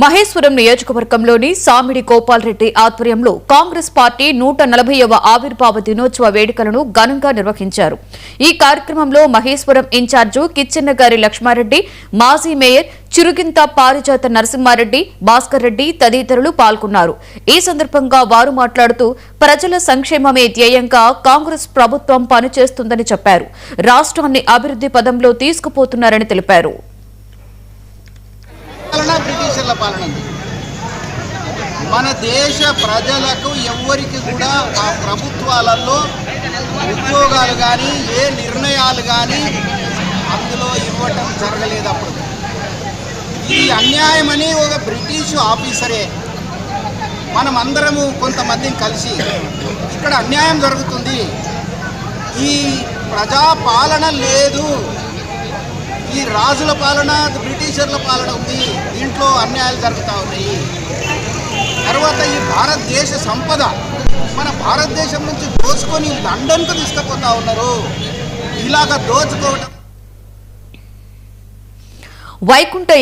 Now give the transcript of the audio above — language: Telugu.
మహేశ్వరం నియోజకవర్గంలోని సామిడి గోపాల్ రెడ్డి ఆధ్వర్యంలో కాంగ్రెస్ పార్టీ 140వ ఆవిర్భావ దినోత్సవ వేడుకలను ఘనంగా నిర్వహించారు. ఈ కార్యక్రమంలో మహేశ్వరం ఇన్ఛార్జు కిచ్చెన్నగారి లక్ష్మారెడ్డి, మాజీ మేయర్ చిరుగింత పారిజాత నరసింహారెడ్డి, భాస్కర్ రెడ్డి తదితరులు పాల్గొన్నారు. ఈ సందర్భంగా వారు మాట్లాడుతూ ప్రజల సంక్షేమమే ధ్యేయంగా కాంగ్రెస్ ప్రభుత్వం పనిచేస్తుందని చెప్పారు. రాష్ట్రాన్ని అభివృద్ధి పదంలో తీసుకుపోతున్నారని తెలిపారు. బ్రిటిషర్ల పాలన మన దేశ ప్రజలకు ఎవ్వరికి కూడా ఆ ప్రభుత్వాలలో ఉద్యోగాలు కానీ ఏ నిర్ణయాలు కానీ అందులో ఇవ్వటం జరగలేదు. అప్పుడు ఇది అన్యాయమని ఒక బ్రిటిష్ ఆఫీసరే మనమందరము కొంతమందిని కలిసి ఇక్కడ అన్యాయం జరుగుతుంది, ఈ ప్రజా పాలన లేదు, ఈ రాజుల పాలన బ్రిటిషర్ల పాలన ఉంది, దీంట్లో అన్యాయాలు జరుగుతూ ఉన్నాయి. తర్వాత ఈ భారతదేశ సంపద మన భారతదేశం నుంచి దోచుకొని లండన్కు తీసుకుపోతా ఉన్నారు. ఇలాగ దోచుకోవడం వైకుంఠ